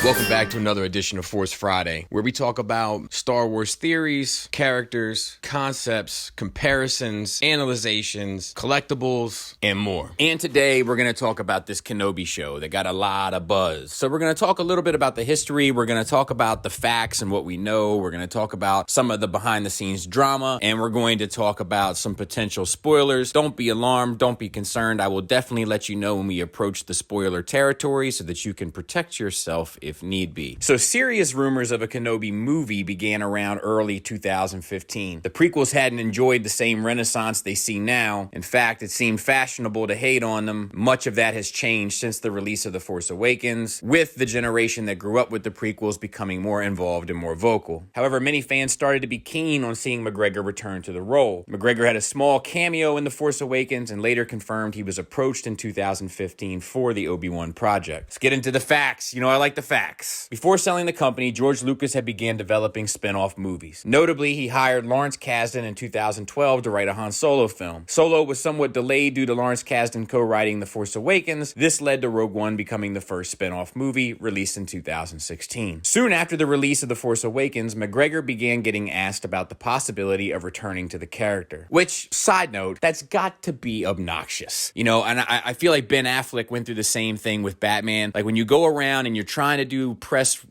Welcome back to another edition of Force Friday, where we talk about Star Wars theories, characters, concepts, comparisons, analyzations, collectibles, and more. And today we're going to talk about this Kenobi show that got a lot of buzz. So we're going to talk a little bit about the history. We're going to talk about the facts and what we know. We're going to talk about some of the behind-the-scenes drama, and we're going to talk about some potential spoilers. Don't be alarmed. Don't be concerned. I will definitely let you know when we approach the spoiler territory so that you can protect yourself if need be. So serious rumors of a Kenobi movie began around early 2015. The prequels hadn't enjoyed the same renaissance they see now. In fact, it seemed fashionable to hate on them. Much of that has changed since the release of The Force Awakens, with the generation that grew up with the prequels becoming more involved and more vocal. However, many fans started to be keen on seeing McGregor return to the role. McGregor had a small cameo in The Force Awakens and later confirmed he was approached in 2015 for the Obi Wan project. Let's get into the facts. You know, I like the facts. Before selling the company, George Lucas had began developing spin-off movies. Notably, he hired Lawrence Kasdan in 2012 to write a Han Solo film. Solo was somewhat delayed due to Lawrence Kasdan co-writing The Force Awakens. This led to Rogue One becoming the first spin-off movie, released in 2016. Soon after the release of The Force Awakens, McGregor began getting asked about the possibility of returning to the character. Which, side note, that's got to be obnoxious. You know, and I feel like Ben Affleck went through the same thing with Batman. Like when you go around and you're trying to do press,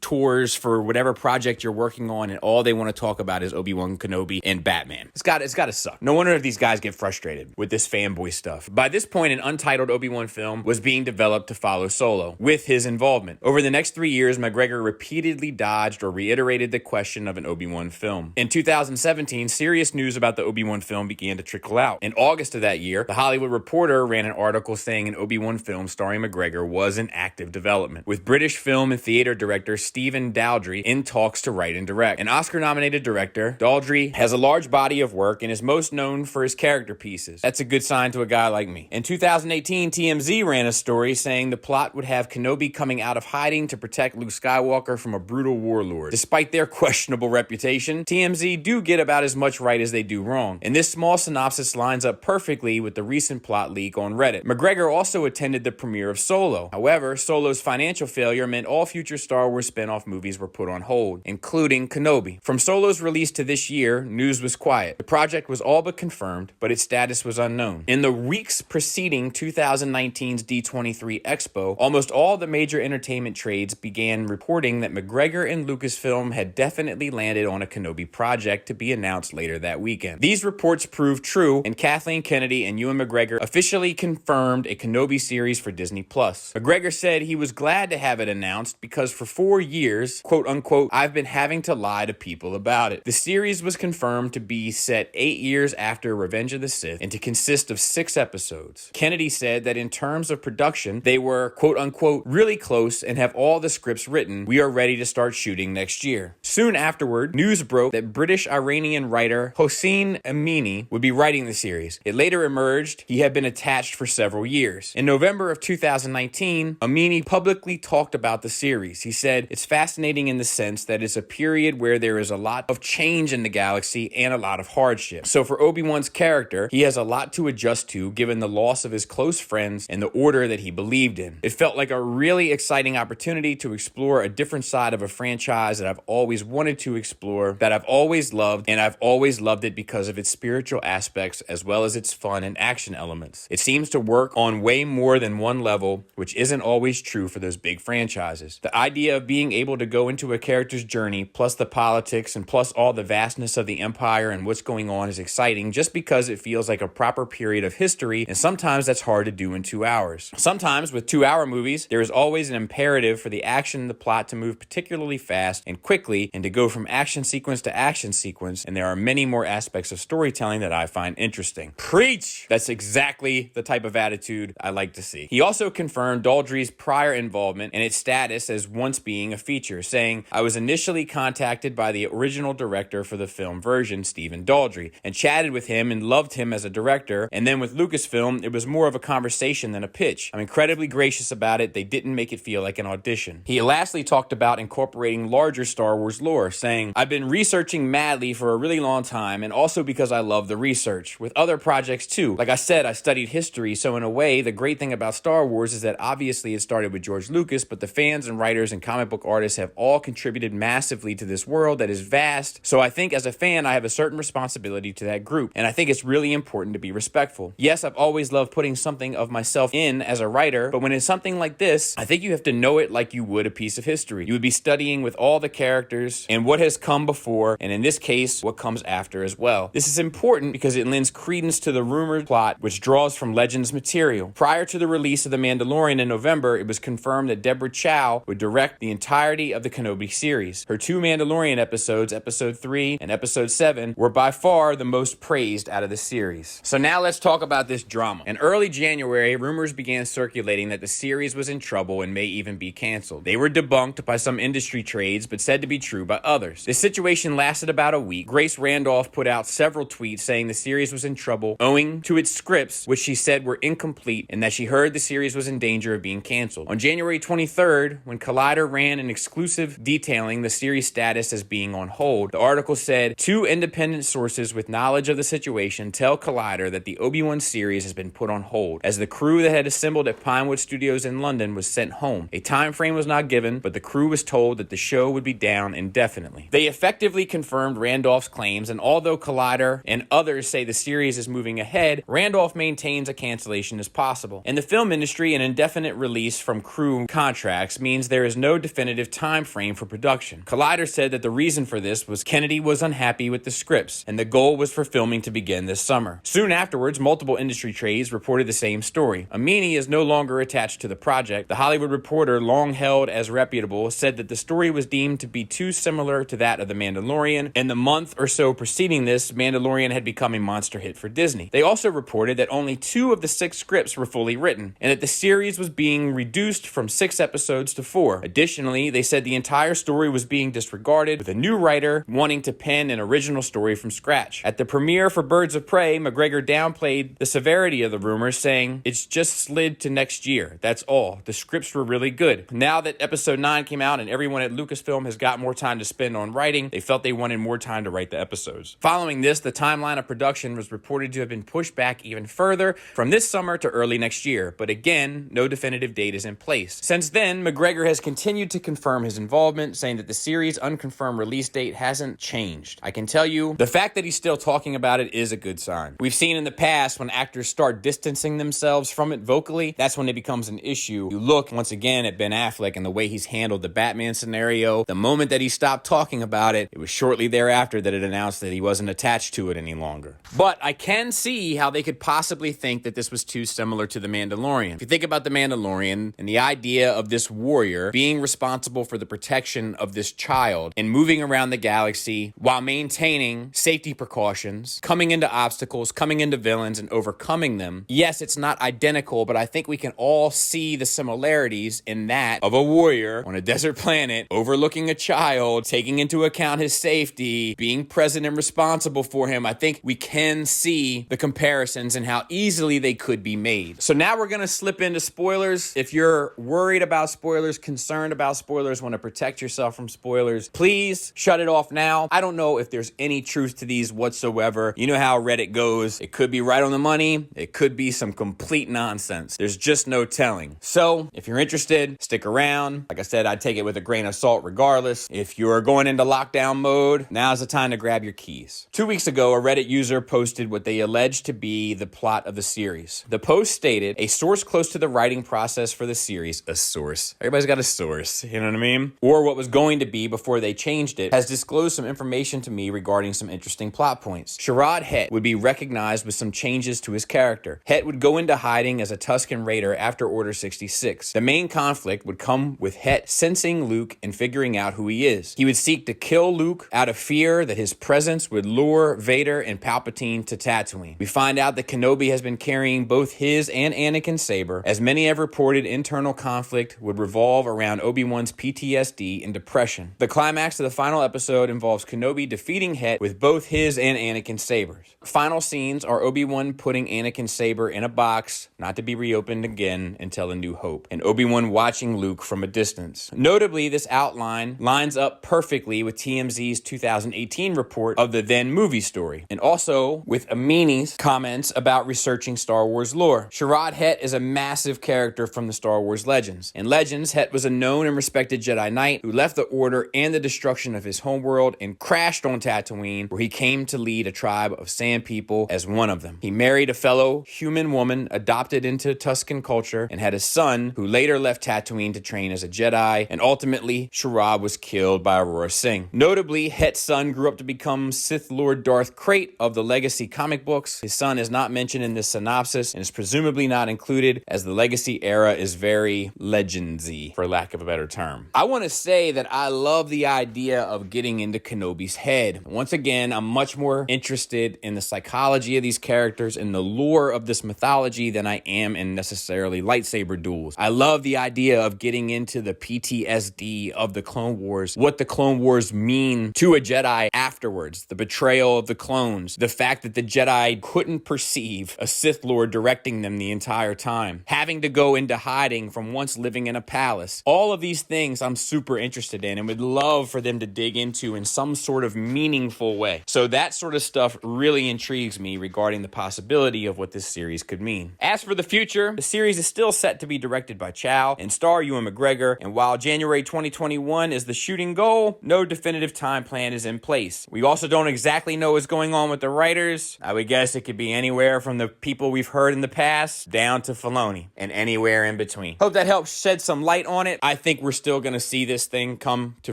tours for whatever project you're working on, and all they want to talk about is Obi Wan Kenobi and Batman. It's got to suck. No wonder if these guys get frustrated with this fanboy stuff. By this point, an untitled Obi Wan film was being developed to follow Solo, with his involvement. Over the next 3 years, McGregor repeatedly dodged or reiterated the question of an Obi Wan film. In 2017, serious news about the Obi Wan film began to trickle out. In August of that year, The Hollywood Reporter ran an article saying an Obi Wan film starring McGregor was in active development, with British film and theater director Stephen Daldry in talks to write and direct. An Oscar-nominated director, Daldry has a large body of work and is most known for his character pieces. That's a good sign to a guy like me. In 2018, TMZ ran a story saying the plot would have Kenobi coming out of hiding to protect Luke Skywalker from a brutal warlord. Despite their questionable reputation, TMZ do get about as much right as they do wrong. And this small synopsis lines up perfectly with the recent plot leak on Reddit. McGregor also attended the premiere of Solo. However, Solo's financial failure meant all future Star Wars spin-off movies were put on hold, including Kenobi. From Solo's release to this year, news was quiet. The project was all but confirmed, but its status was unknown. In the weeks preceding 2019's D23 Expo, almost all the major entertainment trades began reporting that McGregor and Lucasfilm had definitely landed on a Kenobi project to be announced later that weekend. These reports proved true, and Kathleen Kennedy and Ewan McGregor officially confirmed a Kenobi series for Disney+. McGregor said he was glad to have it announced because for 4 years, quote unquote, I've been having to lie to people about it. The series was confirmed to be set 8 years after Revenge of the Sith and to consist of 6 episodes. Kennedy said that in terms of production, they were, quote unquote, really close and have all the scripts written. We are ready to start shooting next year. Soon afterward, news broke that British-Iranian writer Hossein Amini would be writing the series. It later emerged he had been attached for several years. In November of 2019, Amini publicly talked about the series. He said, it's fascinating in the sense that it's a period where there is a lot of change in the galaxy and a lot of hardship. So for Obi-Wan's character, he has a lot to adjust to given the loss of his close friends and the order that he believed in. It felt like a really exciting opportunity to explore a different side of a franchise that I've always wanted to explore, that I've always loved, and I've always loved it because of its spiritual aspects as well as its fun and action elements. It seems to work on way more than one level, which isn't always true for those big franchises. The idea of being able to go into a character's journey, plus the politics and plus all the vastness of the Empire and what's going on is exciting just because it feels like a proper period of history, and sometimes that's hard to do in 2 hours. Sometimes with 2-hour movies, there is always an imperative for the action and the plot to move particularly fast and quickly and to go from action sequence to action sequence, and there are many more aspects of storytelling that I find interesting. Preach! That's exactly the type of attitude I like to see. He also confirmed Daldry's prior involvement and its status as once being a feature, saying, I was initially contacted by the original director for the film version, Stephen Daldry, and chatted with him and loved him as a director, and then with Lucasfilm, it was more of a conversation than a pitch. I'm incredibly gracious about it. They didn't make it feel like an audition. He lastly talked about incorporating larger Star Wars lore, saying, I've been researching madly for a really long time, and also because I love the research. With other projects too. Like I said, I studied history, so in a way, the great thing about Star Wars is that obviously it started with George Lucas, but the fans and writers and comic book artists have all contributed massively to this world that is vast. So I think as a fan, I have a certain responsibility to that group, and I think it's really important to be respectful. Yes, I've always loved putting something of myself in as a writer, but when it's something like this, I think you have to know it like you would a piece of history. You would be studying with all the characters and what has come before, and in this case, what comes after as well. This is important because it lends credence to the rumored plot, which draws from Legends material. Prior to the release of The Mandalorian in November, it was confirmed that Deborah Chow would direct the entirety of the Kenobi series. Her two Mandalorian episodes, Episode 3 and Episode 7, were by far the most praised out of the series. So now let's talk about this drama. In early January, rumors began circulating that the series was in trouble and may even be canceled. They were debunked by some industry trades, but said to be true by others. The situation lasted about a week. Grace Randolph put out several tweets saying the series was in trouble owing to its scripts, which she said were incomplete, and that she heard the series was in danger of being canceled. On January 23rd, when Collider ran an exclusive detailing the series status as being on hold, the article said, two independent sources with knowledge of the situation tell Collider that the Obi Wan series has been put on hold, as the crew that had assembled at Pinewood Studios in London was sent home. A time frame was not given, but the crew was told that the show would be down indefinitely. They effectively confirmed Randolph's claims, and although Collider and others say the series is moving ahead, Randolph maintains a cancellation is possible. In the film industry, an indefinite release from crew contracts means there is no definitive time frame for production. Collider said that the reason for this was Kennedy was unhappy with the scripts, and the goal was for filming to begin this summer. Soon afterwards, multiple industry trades reported the same story. Amini is no longer attached to the project. The Hollywood Reporter, long held as reputable, said that the story was deemed to be too similar to that of The Mandalorian. In the month or so preceding this, Mandalorian had become a monster hit for Disney. They also reported that only 2 of the 6 scripts were fully written, and that the series was being reduced from 6 episodes to 4. Additionally, they said the entire story was being disregarded, with a new writer wanting to pen an original story from scratch. At the premiere for Birds of Prey, McGregor downplayed the severity of the rumors, saying, "It's just slid to next year. That's all. The scripts were really good." Now that Episode 9 came out and everyone at Lucasfilm has got more time to spend on writing, they felt they wanted more time to write the episodes. Following this, the timeline of production was reported to have been pushed back even further from this summer to early next year, but again, no definitive date is in place. Since then, McGregor has continued to confirm his involvement, saying that the series' unconfirmed release date hasn't changed. I can tell you, the fact that he's still talking about it is a good sign. We've seen in the past when actors start distancing themselves from it vocally, that's when it becomes an issue. You look once again at Ben Affleck and the way he's handled the Batman scenario. The moment that he stopped talking about it, it was shortly thereafter that it announced that he wasn't attached to it any longer. But I can see how they could possibly think that this was too similar to The Mandalorian. If you think about The Mandalorian and the idea of this warrior being responsible for the protection of this child and moving around the galaxy while maintaining safety precautions, coming into obstacles, coming into villains, and overcoming them. Yes, it's not identical, but I think we can all see the similarities in that of a warrior on a desert planet, overlooking a child, taking into account his safety, being present and responsible for him. I think we can see the comparisons and how easily they could be made. So now we're going to slip into spoilers. If you're worried about spoilers, concerned about spoilers, want to protect yourself from spoilers, please shut it off now. I don't know if there's any truth to these whatsoever. You know how Reddit goes. It could be right on the money. It could be some complete nonsense. There's just no telling. So if you're interested, stick around. Like I said, I'd take it with a grain of salt regardless. If you're going into lockdown mode, now's the time to grab your keys. 2 weeks ago, a Reddit user posted what they alleged to be the plot of the series. The post stated, a source close to the writing process for the series, a source. Everybody's got a source, you know what I mean? Or what was going to be before they changed it, has disclosed some information to me regarding some interesting plot points. Sherrod Het would be recognized with some changes to his character. Het would go into hiding as a Tusken Raider after Order 66. The main conflict would come with Het sensing Luke and figuring out who he is. He would seek to kill Luke out of fear that his presence would lure Vader and Palpatine to Tatooine. We find out that Kenobi has been carrying both his and Anakin's saber, as many have reported internal conflict would revolve around Obi-Wan's PTSD and depression. The climax of the final episode involves Kenobi defeating Het with both his and Anakin's sabers. Final scenes are Obi-Wan putting Anakin's saber in a box, not to be reopened again until A New Hope, and Obi-Wan watching Luke from a distance. Notably, this outline lines up perfectly with TMZ's 2018 report of the then movie story, and also with Amini's comments about researching Star Wars lore. Sherrod Het is a massive character from the Star Wars Legends. In Legends, legends, Het was a known and respected Jedi Knight who left the Order and the destruction of his homeworld and crashed on Tatooine, where he came to lead a tribe of Sand people as one of them. He married a fellow human woman, adopted into Tusken culture, and had a son who later left Tatooine to train as a Jedi, and ultimately Sharab was killed by Aurora Singh. Notably, Het's son grew up to become Sith Lord Darth Krayt of the Legacy comic books. His son is not mentioned in this synopsis and is presumably not included, as the Legacy era is very legendsy, for lack of a better term. I want to say that I love the idea of getting into Kenobi's head. Once again, I'm much more interested in the psychology of these characters and the lore of this mythology than I am in necessarily lightsaber duels. I love the idea of getting into the PTSD of the Clone Wars, what the Clone Wars mean to a Jedi afterwards, the betrayal of the clones, the fact that the Jedi couldn't perceive a Sith Lord directing them the entire time, having to go into hiding from once living in a palace. All of these things I'm super interested in and would love for them to dig into in some sort of meaningful way. So that sort of stuff really intrigues me regarding the possibility of what this series could mean. As for the future, the series is still set to be directed by Chow and star Ewan McGregor, and while January 2021 is the shooting goal, no definitive time plan is in place. We also don't exactly know what's going on with the writers. I would guess it could be anywhere from the people we've heard in the past down to Filoni and anywhere in between. Hope that helps shed some light on it. I think we're still going to see this thing come to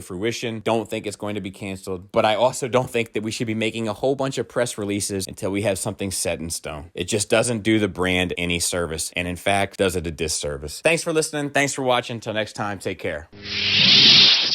fruition. Don't think it's going to be canceled, but I also don't think that we should be making a whole bunch of press releases until we have something set in stone. It just doesn't do the brand any service, and in fact, does it a disservice. Thanks for listening. Thanks for watching. Until next time, take care.